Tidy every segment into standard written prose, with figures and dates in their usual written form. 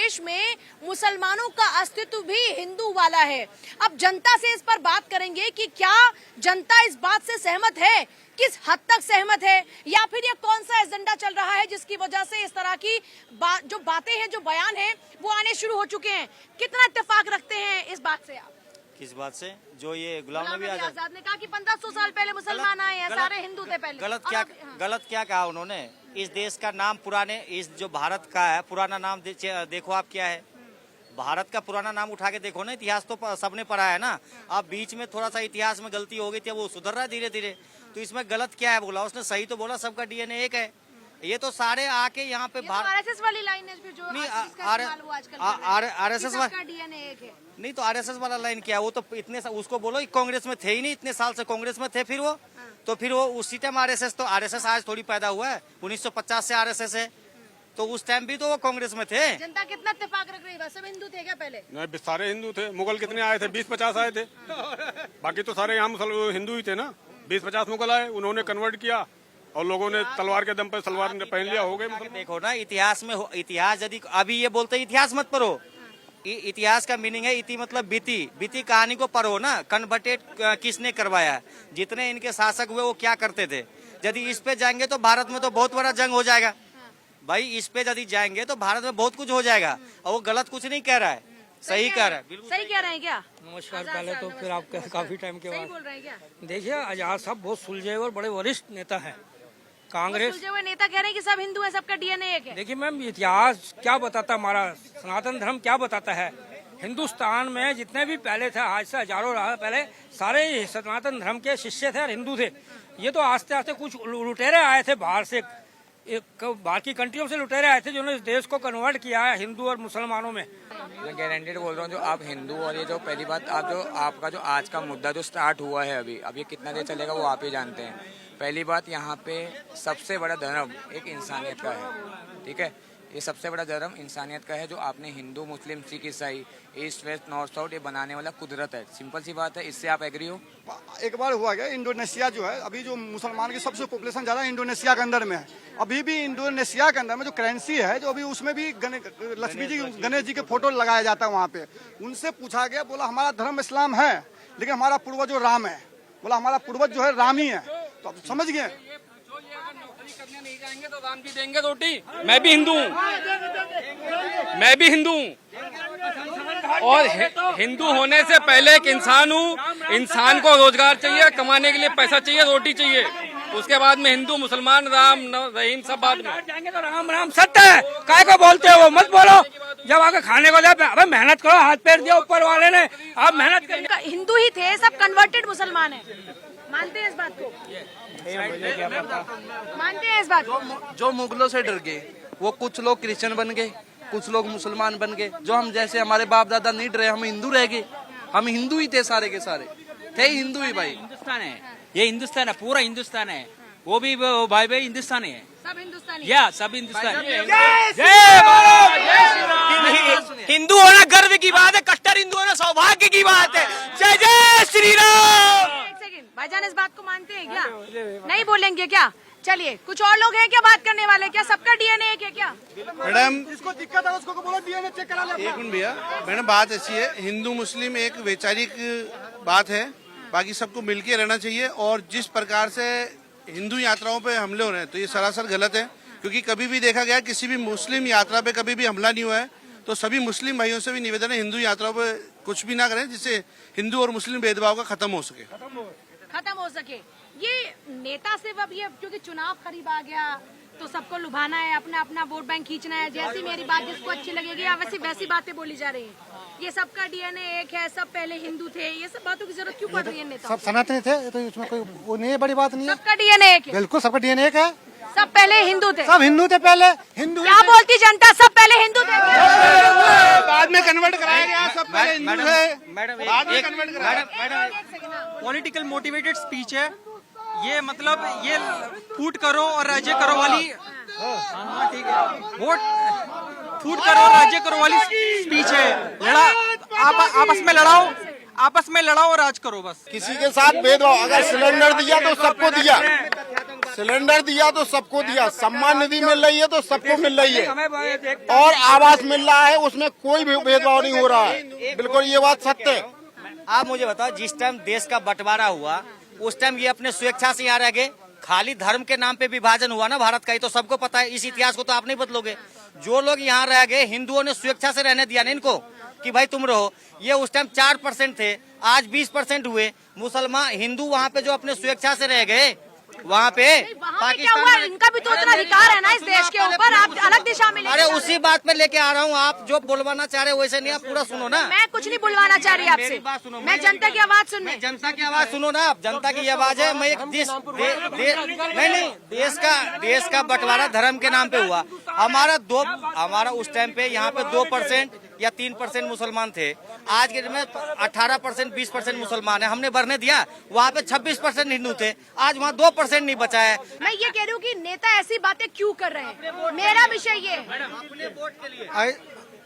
देश में मुसलमानों का अस्तित्व भी हिंदू वाला है। अब जनता से इस पर बात करेंगे कि क्या जनता इस बात से सहमत है, किस हद तक सहमत है, या फिर ये कौन सा एजेंडा चल रहा है जिसकी वजह से इस तरह की जो बातें हैं, जो बयान हैं, वो आने शुरू हो चुके हैं। कितना इत्तेफाक रखते हैं इस बात से आप? किस बात से? जो ये गुलाम नबी आजाद ने कहा कि 1500 साल पहले मुसलमान आए हैं, सारे हिंदू थे पहले। गलत क्या कहा उन्होंने? इस देश का नाम पुराने, इस जो भारत का है पुराना नाम देखो आप क्या है। भारत का पुराना नाम उठा के देखो ना, इतिहास तो सबने पढ़ा है ना। अब बीच में थोड़ा सा इतिहास में गलती हो गई थी, वो सुधर रहा है धीरे धीरे। तो इसमें गलत क्या है बोला उसने? सही तो बोला, सबका डीएनए एक है। ये तो सारे आके यहाँ पे आरएसएस वाली लाइन है जो आरएसएस वाला डीएनए एक है। नहीं तो आरएसएस वाला लाइन क्या है? वो तो इतने उसको बोलो कांग्रेस में थे ही नहीं, इतने साल से कांग्रेस में थे। फिर वो तो फिर वो उसी टाइम आरएसएस, तो आरएसएस आज थोड़ी पैदा हुआ है, 1950 से आरएसएस है। तो उस टाइम भी तो वो कांग्रेस में थे। जनता कितना इत्तेफाक रख रही है? सब हिंदू थे क्या पहले? नहीं, सारे हिंदू थे। मुगल कितने आए थे? 20-50 आए थे। बाकी तो सारे यहाँ हिंदू ही थे ना। 20-50 मुगल आए, उन्होंने कन्वर्ट किया और लोगों ने तलवार के दम पर सलवार पहन लिया, हो गए। देखो ना इतिहास में, इतिहास यदि अभी ये बोलते इतिहास मत पढ़ो। इतिहास का मीनिंग है इति मतलब बीती, बीती कहानी को पढ़ो ना। कन्वर्टेड किसने करवाया, जितने इनके शासक हुए वो क्या करते थे। यदि इस पे जाएंगे तो भारत में तो बहुत बड़ा जंग हो जाएगा भाई। इस पे यदि जाएंगे तो भारत में बहुत कुछ हो जाएगा। और वो गलत कुछ नहीं कह रहा है, सही कह रहा है। बिल्कुल सही कह रहे हैं क्या? नमस्कार। पहले तो फिर आप काफी टाइम के बाद बोल रहे हैं क्या? देखिए, आजाद साहब बहुत सुलझे और बड़े वरिष्ठ नेता हैं। कांग्रेस सुलझे हुए नेता कह रहे हैं कि सब हिंदू हैं, सबका डीएनए एक है। देखिए मैम, इतिहास क्या बताता, हमारा सनातन धर्म क्या बताता है। हिंदुस्तान में जितने भी पहले थे, आज से हजारों पहले, सारे सनातन धर्म के शिष्य थे और हिंदू थे। ये तो आस्ते आस्ते कुछ लुटेरे आए थे बाहर से, बाहर की कंट्रियों से लुटेरे आए थे, जिन्होंने इस देश को कन्वर्ट किया है हिंदू और मुसलमानों में। मैं गारंटेड बोल रहा हूँ, जो आप हिंदू और ये जो पहली बात आप जो आपका जो आज का मुद्दा जो स्टार्ट हुआ है अभी ये कितना देर चलेगा वो आप ही जानते हैं। पहली बात, यहाँ पे सबसे बड़ा धर्म एक इंसानियत का है, ठीक है। ये सबसे बड़ा धर्म इंसानियत का है। जो आपने हिंदू, मुस्लिम, सिख, ईसाई, ईस्ट वेस्ट नॉर्थ साउथ ये बनाने वाला कुदरत है। सिंपल सी बात है, इससे आप एग्री हो? एक बार हुआ गया, इंडोनेशिया जो है अभी जो मुसलमान की सबसे पॉपुलेशन ज्यादा इंडोनेशिया के अंदर में है। अभी भी इंडोनेशिया के अंदर में जो करेंसी है, जो अभी उसमें भी लक्ष्मी जी, गणेश जी के फोटो लगाया जाता है वहाँ पे। उनसे पूछा गया, बोला हमारा धर्म इस्लाम है लेकिन हमारा पूर्वज जो राम है, बोला हमारा पूर्वज जो है राम ही है। तो आप समझ गए। करने नहीं जाएंगे तो दान भी देंगे रोटी। मैं भी हिंदू हूँ, मैं भी हिंदू हूँ और हिंदू होने से पहले एक इंसान हूँ। इंसान को रोजगार चाहिए, कमाने के लिए पैसा चाहिए, रोटी चाहिए। उसके बाद में हिंदू, मुसलमान, राम रहीम सब बात में जाएंगे तो राम राम सत्य है। काय को बोलते हो? मत बोलो। जब आके खाने को जाए, अबे मेहनत करो, हाथ पैर दिया ऊपर वाले ने, आप मेहनत करें। हिंदू ही थे, सब कन्वर्टेड मुसलमान है। मानते हैं इस बात को? मानते हैं इस बात को? जो मुगलों से डर गए वो कुछ लोग क्रिश्चियन बन गए, कुछ लोग मुसलमान बन गए। जो हम जैसे हमारे बाप दादा नहीं डरे, हम हिंदू रह गए। हम हिंदू ही थे, सारे के सारे थे हिंदू ही भाई। हिंदुस्तान है, ये हिंदुस्तान है, पूरा हिंदुस्तान है। वो भी भाई भाई हिंदुस्तानी है, सब हिंदुस्तानी, या सब हिंदुस्तानी। हिंदू होना गर्व की बात है, कट्टर हिंदू होना सौभाग्य की बात है। जय जय श्री राम। एक सेकंड, भाईजान इस बात को मानते हैं क्या? नहीं बोलेंगे क्या? चलिए, कुछ और लोग हैं क्या बात करने वाले? क्या सबका डीएनए एक है क्या? मैडम, जिसको दिक्कत है उसको बोलो डीएनए चेक करा ले। एक मिनट भैया, मैडम बात ऐसी है, हिंदू मुस्लिम एक वैचारिक बात है, बाकी सबको मिलके रहना चाहिए। और जिस प्रकार से हिंदू यात्राओं पे हमले हो रहे हैं तो ये सरासर गलत है। क्योंकि कभी भी देखा गया किसी भी मुस्लिम यात्रा पे कभी भी हमला नहीं हुआ है। तो सभी मुस्लिम भाइयों से भी निवेदन है, हिंदू यात्राओं पे कुछ भी ना करें, जिससे हिंदू और मुस्लिम भेदभाव का खत्म हो सके। ये नेता सिर्फ अब ये क्योंकि चुनाव करीब आ गया तो सबको लुभाना है, अपना अपना वोट बैंक खींचना है, जैसी मेरी बात जिसको अच्छी लगेगी वैसी बातें बोली जा रही है। ये सबका डीएनए एक है, सब पहले हिंदू थे, ये सब बातों की जरूरत क्यों पड़ रही है? नेता सब सनातनी थे, तो इसमें कोई वो नहीं है, बड़ी बात नहीं है। सबका डीएनए एक है, बिल्कुल सबका डीएनए एक है। सब पहले हिंदू थे, सब हिंदू थे पहले। हिंदू क्या बोलती जनता? सब पहले हिंदू थे, बाद में कन्वर्ट कराया गया। सब पहले हिंदू थे, मैडम बाद में कन्वर्ट कराया। पॉलिटिकल मोटिवेटेड स्पीच है ये, मतलब ये फूट करो और राज्य करो वाली, ठीक है, वोट फूट करो और राज्य करो वाली स्पीच है। आपस में लड़ाओ, आपस में लड़ाओ और राज करो बस। किसी के साथ भेदभाव, अगर सिलेंडर दिया तो सबको दिया, सिलेंडर दिया तो सबको दिया, सम्मान निधि मिल रही है तो सबको मिल रही है, और आवास मिल रहा है, उसमें कोई भी भेदभाव नहीं हो रहा है। बिल्कुल ये बात सत्य है। आप मुझे बताओ, जिस टाइम देश का बंटवारा हुआ उस टाइम ये अपने स्वेच्छा से यहाँ रह गए? खाली धर्म के नाम पे विभाजन हुआ ना भारत का, ये तो सबको पता है। इस इतिहास को तो आप नहीं बदलोगे। जो लोग यहाँ रह गए, हिंदुओं ने स्वेच्छा से रहने दिया ना इनको कि भाई तुम रहो। ये उस टाइम 4% थे, आज 20% हुए। मुसलमान हिंदू वहाँ पे जो अपने स्वेच्छा से रह गए, वहाँ पे वहाँ पे क्या हुआ? इनका भी तो उतना अधिकार है ना इस देश के ऊपर, आप अलग दिशा में अरे उसी बात पे लेके आ रहा हूँ। आप जो बुलवाना चाह रहे हो वैसे नहीं, आप पूरा सुनो ना। मैं कुछ नहीं बुलवाना चाह रही आपसे, मैं जनता की आवाज सुनने। जनता की आवाज सुनो ना, आप जनता की आवाज है। मैं एक नहीं, देश का बंटवारा धर्म के नाम पे हुआ। हमारा उस टाइम पे यहाँ पे 2% या 3% मुसलमान थे। आज के में 18% 20% मुसलमान है। हमने बढ़ने दिया? वहाँ पे 26% हिंदू थे, आज वहाँ 2% नहीं बचा है। मैं ये कह रही हूँ कि नेता ऐसी बातें क्यों कर रहे हैं, मेरा विषय ये है।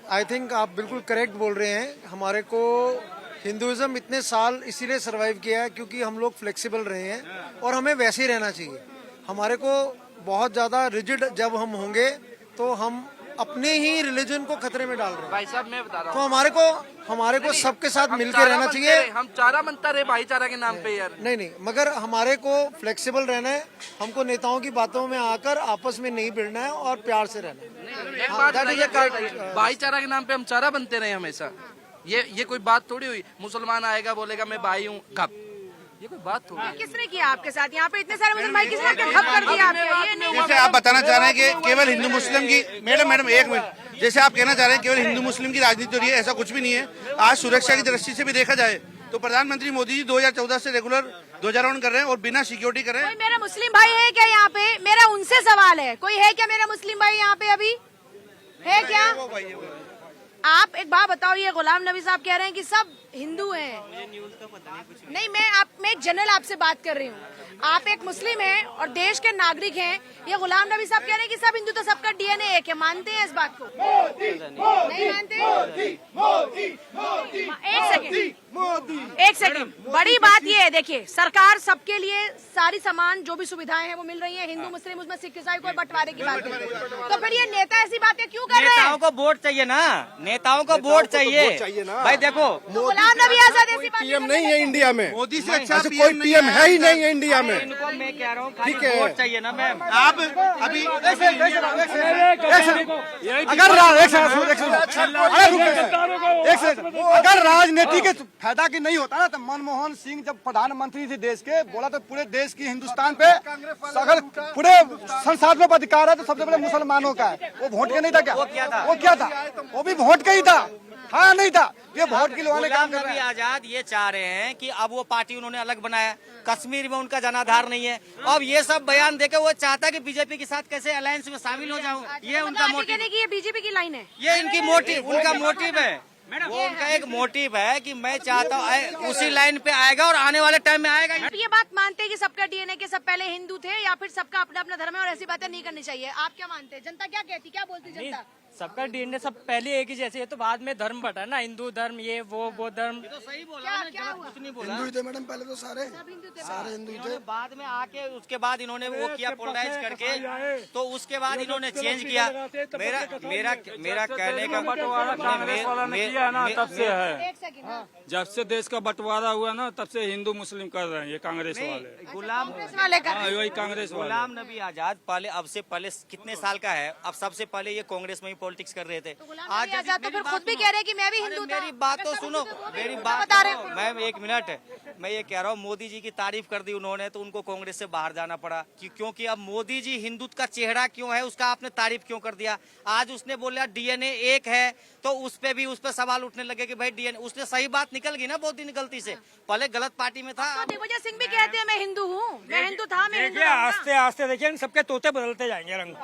आई थिंक आप बिल्कुल करेक्ट बोल रहे हैं। हमारे को हिंदुइज्म इतने साल इसीलिए सरवाइव किया है क्योंकि हम लोग फ्लेक्सिबल रहे हैं और हमें वैसे ही रहना चाहिए। हमारे को बहुत ज्यादा रिजिड जब हम होंगे तो हम अपने ही रिलीजन को खतरे में डाल रहे हैं। भाई साहब मैं बता रहा तो हूँ, हमारे को सबके साथ मिलकर रहना चाहिए। हम चारा बनता रहे भाईचारा के नाम पे यार। नहीं, मगर हमारे को फ्लेक्सिबल रहना है। हमको नेताओं की बातों में आकर आपस में नहीं भिड़ना है और प्यार से रहना है। एक बात बताइए, भाईचारा के नाम पे हम चारा बनते रहे हमेशा। ये कोई बात थोड़ी हुई? मुसलमान आएगा बोलेगा मैं भाई हूँ, कब? ये कोई बात थोड़ी है। किसने किया आपके साथ? यहाँ पे इतने सारे मुसलमान, किसने आपके ठप कर दिया? आपके ये नहीं। जैसे आप बताना चाह रहे हैं कि केवल हिंदू मुस्लिम की, मैडम एक मिनट, जैसे आप कहना चाह रहे हैं केवल हिंदू मुस्लिम की राजनीति हो रही है, ऐसा कुछ भी नहीं है। आज सुरक्षा की दृष्टि से भी देखा जाए तो प्रधानमंत्री मोदी जी 2014 से रेगुलर ध्वजारोहण कर रहे हैं और बिना सिक्योरिटी कर रहे हैं। कोई मेरा मुस्लिम भाई है क्या यहाँ पे? मेरा उनसे सवाल है, कोई है क्या मेरा मुस्लिम भाई यहाँ पे? अभी है क्या? आप एक बात बताओ, ये गुलाम नबी साहब कह रहे हैं कि सब हिंदू हैं। मुझे न्यूज़ का पता नहीं कुछ नहीं। मैं एक जनरल आपसे बात कर रही हूँ। आप एक मुस्लिम हैं और देश के नागरिक हैं। ये गुलाम नबी साहब कह रहे हैं कि सब हिंदू, तो सबका डीएनए एक है। मानते हैं इस बात को? नहीं मानते? एक सेकंड, बड़ी बात ये है, देखिए सरकार सबके लिए सारी सामान जो भी सुविधाएं हैं वो मिल रही है। हिंदू मुस्लिम उसमें सिख ईसाई कोई बंटवारे की बात नहीं। तो फिर ये नेता ऐसी बातें क्यों कर रहे हैं? नेताओं को वोट चाहिए ना, नेताओं को वोट चाहिए भाई। देखो गुलाम नबी आजाद ऐसी बातें पीएम नहीं है इंडिया में, मोदी से अच्छा कोई पीएम है ही नहीं है इंडिया में। इनको मैं कह रहा हूँ ठीक है, वोट चाहिए ना मैम। आप अभी अगर राजनीति के फायदा की नहीं होता ना तो मनमोहन सिंह जब प्रधानमंत्री थे देश के, बोला तो पूरे देश की हिंदुस्तान पे सगल पूरे संसाधनों पर अधिकार है तो सबसे पहले मुसलमानों का है। वो वोट के नहीं था क्या? वो क्या था? वो भी वोट का ही था। हाँ नहीं था, ये वोट गिलवाने का काम कर रहे हैं। आजाद ये चाह रहे हैं कि अब वो पार्टी उन्होंने अलग बनाया, कश्मीर में उनका जनाधार नहीं है। अब ये सब बयान देके वो चाहता है कि बीजेपी के साथ कैसे अलायंस में शामिल हो जाऊं। ये उनका मोटिव, ये बीजेपी की लाइन है। ये इनकी मोटिव, उनका मोटिव है। वो उनका एक मोटिव है कि मैं चाहता हूँ उसी लाइन पे आएगा और आने वाले टाइम में आएगा। आप ये बात मानते हैं कि सबका डीएनए के सब पहले हिंदू थे या फिर सबका अपना अपना धर्म है और ऐसी बातें नहीं करनी चाहिए? आप क्या मानते हैं? जनता क्या कहती, क्या बोलती जनता? सबका डीएनए सब पहले एक ही जैसे है, तो बाद में धर्म बटा ना, हिंदू धर्म ये वो धर्म। तो सही बोला, कुछ नहीं बोला। हिंदू ही थे मैडम, पहले तो सारे हिंदू थे। बाद में आके उसके बाद इन्होंने वो किया पोलराइज करके, तो उसके बाद इन्होंने चेंज किया। मेरा कहने का बंटवारा कांग्रेस वाला ने किया ना, तब से है। एक सेकंड, जब से देश का बंटवारा हुआ ना तब से हिंदू मुस्लिम कर रहे हैं ये कांग्रेस वाले। गुलाम वाले का वही कांग्रेस वाले। गुलाम नबी आजाद पहले, अब से पहले कितने साल का है? अब सबसे पहले ये कांग्रेस में ही पॉलिटिक्स कर रहे थे। आज आजाद तो फिर खुद भी कह रहे हैं कि मैं भी हिंदू था। मेरी बात तो सुनो, मेरी बात बता रहे हैं। मैम एक मिनट, मैं ये कह रहा हूँ मोदी जी की तारीफ कर दी उन्होंने तो उनको कांग्रेस से बाहर जाना पड़ा क्योंकि अब मोदी जी हिंदुत्व का चेहरा क्यों है, उसका आपने तारीफ क्यों कर दिया? आज उसने बोला डीएनए एक है तो उस पे सवाल उठने लगे कि भाई डीएनए, उसने सही बात निकल गई ना बहुत दिन गलती से, पहले गलत पार्टी में था। तो दिग्विजय सिंह भी कहते हैं मैं हिंदू हूँ, मैं हिंदू था, मैं हिंदू रहूंगा। आस्ते आस्ते देखिए सबके तोते बदलते जाएंगे रंग।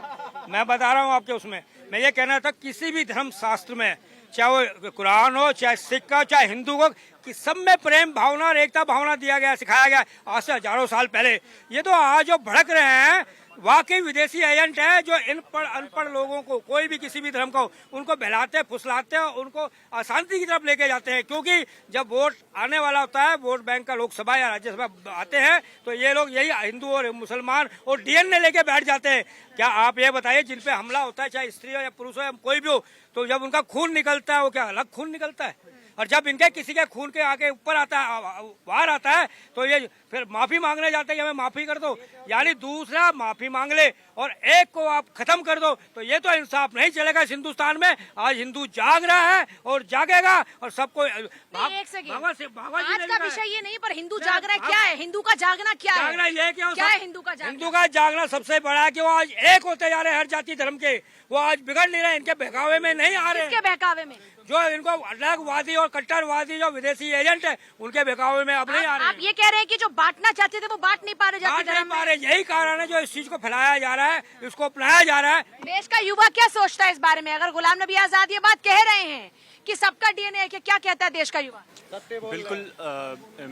मैं बता रहा हूँ आपके उसमें, मैं ये कहना था किसी भी धर्म शास्त्र में, चाहे वो कुरान हो, चाहे सिख का, चाहे हिंदू हो, कि सब में प्रेम भावना और एकता भावना दिया गया, सिखाया गया आज से हजारों साल पहले। ये तो आज जो भड़क रहे हैं वाकई विदेशी एजेंट है जो इन अनपढ़ लोगों को, कोई भी किसी भी धर्म का हो, उनको बहलाते फुसलाते हैं, उनको अशांति की तरफ लेके जाते हैं। क्योंकि जब वोट आने वाला होता है, वोट बैंक का लोकसभा या राज्यसभा आते हैं, तो ये लोग यही हिंदू और मुसलमान और डीएनए लेके बैठ जाते हैं। क्या आप ये बताइए, जिन पे हमला होता है, चाहे स्त्री हो या पुरुष हो या कोई भी हो, तो जब उनका खून निकलता है वो क्या अलग खून निकलता है? और जब इनके किसी के खून के आगे ऊपर आता है, बाहर आता है, तो ये फिर माफी मांगने जाते हैं कि हमें माफी कर दो। यानी दूसरा माफी मांग ले और एक को आप खत्म कर दो, तो ये तो इंसाफ नहीं चलेगा इस हिंदुस्तान में। आज हिंदू जाग रहा है और जागेगा और सबको एक सेकंड, आज का विषय ये नहीं, पर हिंदू जाग रहा है। क्या है हिंदू का जागना? क्या है जागना? ये क्या है हिंदू का जागना? हिंदू का जागना सबसे बड़ा है कि वो आज एक होते जा रहे हैं, हर जाति धर्म के। वो आज बिगड़ नहीं रहे, इनके बहकावे में नहीं आ रहे। किसके बहकावे में? जो इनको अलगवादी और कट्टरवादी जो विदेशी एजेंट है, उनके बहकावे में अब नहीं आ रहे। आप ये कह रहे हैं कि जो बांटना चाहते थे वो बांट नहीं पा रहे, बांट नहीं पा रहे। यही कारण है जो इस चीज को फैलाया जा रहा है, इसको अपनाया जा रहा है। देश का युवा क्या सोचता है इस बारे में? अगर गुलाम नबी आजाद ये बात कह रहे हैं कि सबका डीएनए है, क्या कहता है देश का युवा?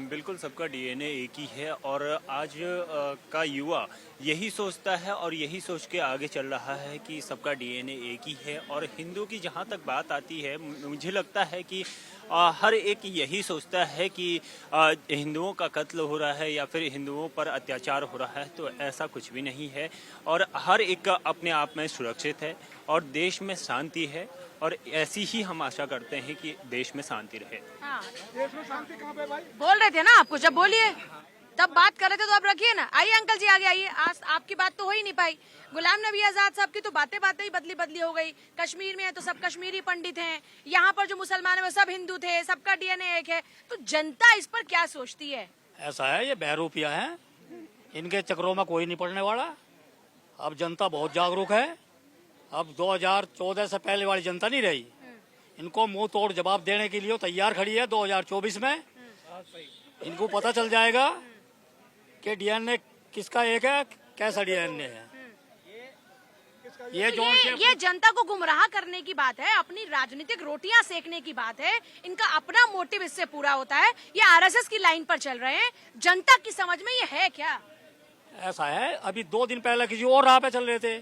बिल्कुल सबका डीएनए एक ही है और आज का युवा यही सोचता है और यही सोच के आगे चल रहा है कि सबका डीएनए एक ही है। और हिंदू की जहाँ तक बात आती है, मुझे लगता है कि हर एक यही सोचता है कि हिंदुओं का कत्ल हो रहा है या फिर हिंदुओं पर अत्याचार हो रहा है, तो ऐसा कुछ भी नहीं है। और हर एक अपने आप में सुरक्षित है और देश में शांति है और ऐसी ही हम आशा करते हैं कि देश में शांति रहे। हाँ। देश में शांति कहाँ पे भाई? बोल रहे थे ना आपको, जब बोलिए तब बात कर रहे थे, तो आप रखिए ना। आइए अंकल जी आगे आइए। आज आपकी बात तो हो ही नहीं पाई। गुलाम नबी आजाद साहब की तो बातें ही बदली हो गई। कश्मीर में है तो सब कश्मीरी पंडित हैं, यहाँ पर जो मुसलमान है वो सब हिंदू थे, सबका डीएनए एक है। तो जनता इस पर क्या सोचती है? ऐसा है, ये बहरूपिया है, इनके चक्रों में कोई नहीं पड़ने वाला। अब जनता बहुत जागरूक है। अब 2014 से पहले वाली जनता नहीं रही। इनको मुंह तोड़ जवाब देने के लिए तैयार खड़ी है 2024 में। इनको पता चल जाएगा कि डीएनए किसका एक है, कैसा डीएनए है। ये जनता को गुमराह करने की बात है, अपनी राजनीतिक रोटियां सेकने की बात है। इनका अपना मोटिव इससे पूरा होता है। ये आरएसएस की लाइन पर चल रहे हैं। जनता की समझ में ये है क्या? ऐसा है, अभी 2 दिन पहले किसी और राह पे चल रहे थे,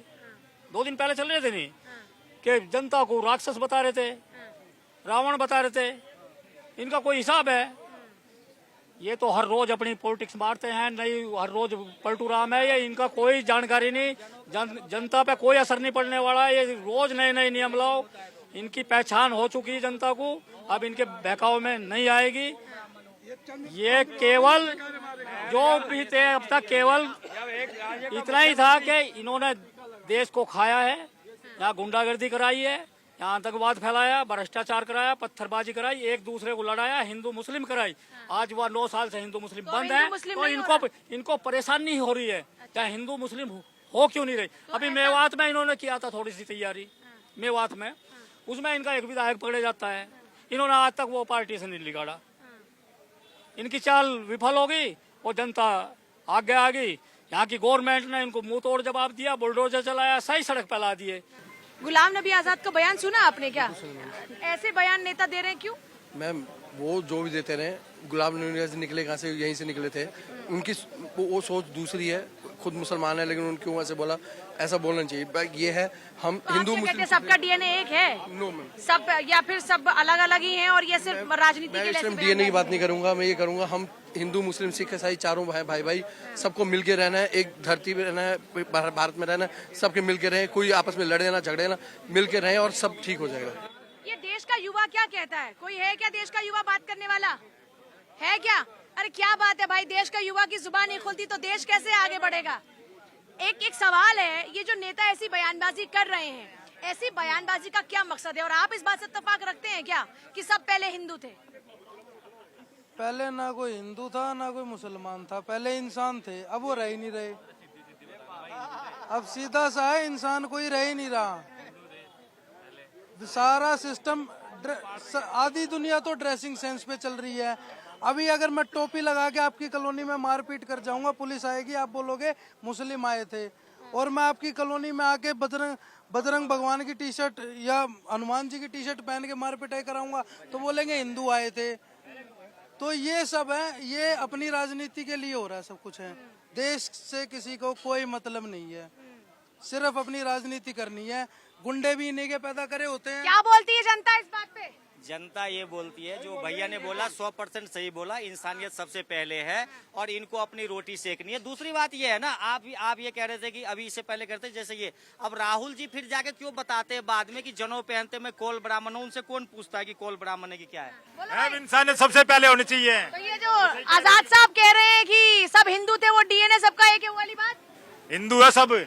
2 दिन पहले चल रहे थे नहीं कि जनता को राक्षस बता रहे थे, रावण बता रहे थे। इनका कोई हिसाब है? ये तो हर रोज अपनी पॉलिटिक्स मारते हैं, नहीं हर रोज पलटू राम है। ये इनका कोई जानकारी नहीं, जनता पे कोई असर नहीं पड़ने वाला। ये रोज नए नए नियम लाओ। इनकी पहचान हो चुकी है जनता को, अब इनके बहकाव में नहीं आएगी। ये केवल जो भी थे अब तक केवल इतना ही था कि इन्होंने देश को खाया है, यहाँ गुंडागर्दी कराई है, यहाँ आतंकवाद फैलाया, भ्रष्टाचार कराया, पत्थरबाजी कराई, एक दूसरे को लड़ाया, हिंदू मुस्लिम कराई। आज वह 9 साल से हिंदू मुस्लिम बंद है, तो इनको परेशानी हो रही है। चाहे हिंदू मुस्लिम हो क्यों नहीं रही। अभी मेवात में इन्होंने किया था थोड़ी सी तैयारी, मेवात में, उसमें इनका एक विधायक पकड़े जाता है। इन्होंने आज तक वो पार्टी से नहीं लिगाड़ा। इनकी चाल विफल होगी और जनता आगे आ गई। यहाँ की गवर्नमेंट ने इनको मुंह तोड़ जवाब दिया, बुलडोजर चलाया, सही सड़क पे ला दिए। गुलाम नबी आजाद का बयान सुना आपने क्या? ऐसे बयान नेता दे रहे हैं क्यों? मैम वो जो भी देते रहे, गुलाम नबी आजाद निकले कहाँ से, यहीं से निकले थे। उनकी वो सोच दूसरी है, खुद मुसलमान है लेकिन उनके वहाँ से बोला, ऐसा बोलना चाहिए। ये है हम तो हिंदू मुस्लिम, सबका डीएनए एक है? नो मैम, सब या फिर सब अलग अलग ही हैं और ये सिर्फ राजनीति के लिए? सिर्फ डीएनए की बात नहीं करूंगा, मैं ये करूंगा हम हिंदू मुस्लिम सिख ईसाई चारों भाई सबको मिलके रहना है, एक धरती पे रहना है, भारत में रहना है, सबके मिलके रहे, कोई आपस में लड़े ना झगड़े ना, मिलके रहे और सब ठीक हो जाएगा। ये देश का युवा क्या कहता है? कोई है क्या देश का युवा बात करने वाला है क्या? अरे क्या बात है भाई, देश का युवा की जुबान नहीं खुलती तो देश कैसे आगे बढ़ेगा? एक सवाल है, ये जो नेता ऐसी बयानबाजी कर रहे हैं, ऐसी बयानबाजी का क्या मकसद है? और आप इस बात से इत्तेफाक रखते हैं क्या कि सब पहले हिंदू थे? पहले ना कोई हिंदू था ना कोई मुसलमान था, पहले इंसान थे, अब वो रह ही नहीं रहे। अब सीधा सा है, इंसान कोई रह ही नहीं रहा। सारा सिस्टम, आधी दुनिया तो ड्रेसिंग सेंस पे चल रही है। अभी अगर मैं टोपी लगा के आपकी कॉलोनी में मारपीट कर जाऊंगा, पुलिस आएगी, आप बोलोगे मुस्लिम आए थे। और मैं आपकी कॉलोनी में आके बजरंग भगवान की टी शर्ट या हनुमान जी की टी शर्ट पहन के मार पिटाई कराऊंगा तो बोलेंगे हिंदू आए थे। तो ये सब है, ये अपनी राजनीति के लिए हो रहा है, सब कुछ है। देश से किसी को कोई मतलब नहीं है, सिर्फ अपनी राजनीति करनी है। गुंडे भी इन्हीं के पैदा करे होते हैं। क्या बोलती है जनता इस बात पे? जनता ये बोलती है, जो भैया ने बोला 100% सही बोला, इंसानियत सबसे पहले है और इनको अपनी रोटी सेकनी है। दूसरी बात ये है ना, आप ये कह रहे थे कि अभी इससे पहले करते जैसे ये, अब राहुल जी फिर जाके क्यों बताते हैं बाद में कि जनेऊ पहनते मैं कोल ब्राह्मण हूँ? उनसे कौन पूछता है कि कोल ब्राह्मण है कि क्या है? इंसानियत सबसे पहले होनी चाहिए। तो ये जो आजाद साहब कह रहे हैं कि सब हिंदू थे, वो डीएनए सबका एक है, वो वाली बात? हिंदू है सब।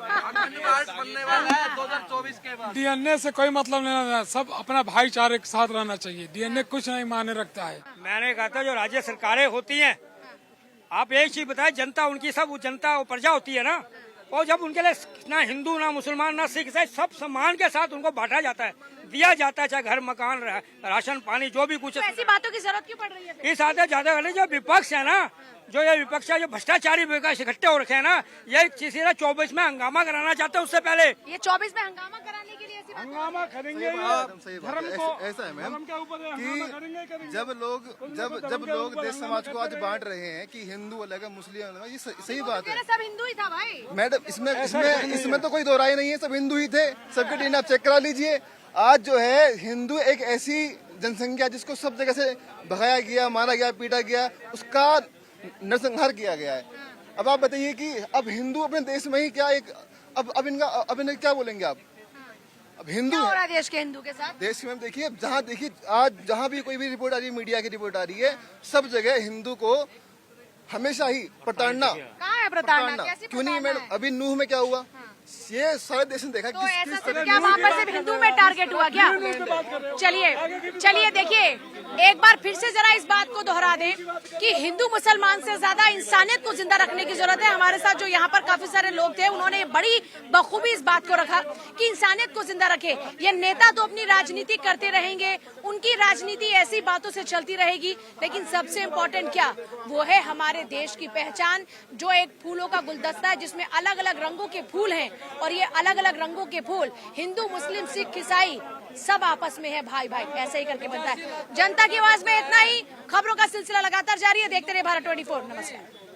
बनने वाला है 2024 के बाद। डीएनए से कोई मतलब नहीं रहना, सब अपना भाईचारे के साथ रहना चाहिए। डीएनए कुछ नहीं माने रखता है। मैंने कहा था जो राज्य सरकारें होती हैं, आप एक चीज बताएं, जनता उनकी सब जनता वो प्रजा होती है ना, और जब उनके लिए ना हिंदू ना मुसलमान ना सिख ईसाई सब सम्मान के साथ उनको बांटा जाता है, दिया जाता है, चाहे घर मकान राशन पानी जो भी कुछ। तो ऐसी बातों की जरूरत क्यों पड़ रही है? इस आते ज्यादा जो विपक्ष है ना, जो ये विपक्ष है, जो भ्रष्टाचारी विपक्ष इकट्ठे हो रखे हैं ना, ये सीधा 24 में हंगामा कराना चाहते हैं। उससे पहले ये 24 में हंगामा कराने के लिए ऐसी बात? हंगामा करेंगे धर्म को, ऐसा है मैम कि जब लोग देश समाज को आज बांट रहे हैं कि हिंदू अलग है मुस्लिम अलग है, ये सही बात है। सब हिंदू ही था भाई मैडम, इसमें तो कोई दो राय नहीं है, सब हिंदू ही थे। सबके डीएनए आप चेक करा लीजिए। आज जो है हिंदू एक ऐसी जनसंख्या जिसको सब जगह से भगाया गया, मारा गया, पीटा गया, उसका नरसंहार किया गया है। अब आप बताइए कि अब हिंदू अपने देश में ही क्या एक अब इन्हें क्या बोलेंगे आप? अब हिंदू क्या हो रहा है देश के हिंदू के साथ? देश में देखिए, जहाँ देखिए आज जहाँ भी कोई भी रिपोर्ट आ रही है, मीडिया की रिपोर्ट आ रही है, सब जगह हिंदू को हमेशा ही प्रताड़ना। कहाँ है प्रताड़ना? कैसी क्यों नहीं प्रताड़ना मैडम? अभी नूह में क्या हुआ, ये सारे देश ने देखा। तो ऐसा सिर्फ क्या वहाँ पर सिर्फ हिंदू में टारगेट हुआ क्या? चलिए देखिए, एक बार फिर से जरा इस बात को दोहरा दें कि हिंदू मुसलमान से ज्यादा इंसानियत को जिंदा रखने की जरूरत है। हमारे साथ जो यहाँ पर काफी सारे लोग थे, उन्होंने बड़ी बखूबी इस बात को रखा कि इंसानियत को जिंदा रखे। ये नेता तो अपनी राजनीति करते रहेंगे, उनकी राजनीति ऐसी बातों से चलती रहेगी, लेकिन सबसे इम्पोर्टेंट क्या, वो है हमारे देश की पहचान, जो एक फूलों का गुलदस्ता है जिसमें अलग अलग रंगों के फूल हैं, और ये अलग अलग रंगों के फूल हिंदू मुस्लिम सिख ईसाई सब आपस में है भाई भाई, ऐसे ही करके बनता है। जनता की आवाज में इतना ही। खबरों का सिलसिला लगातार जारी है, देखते रहिए भारत 24। नमस्कार।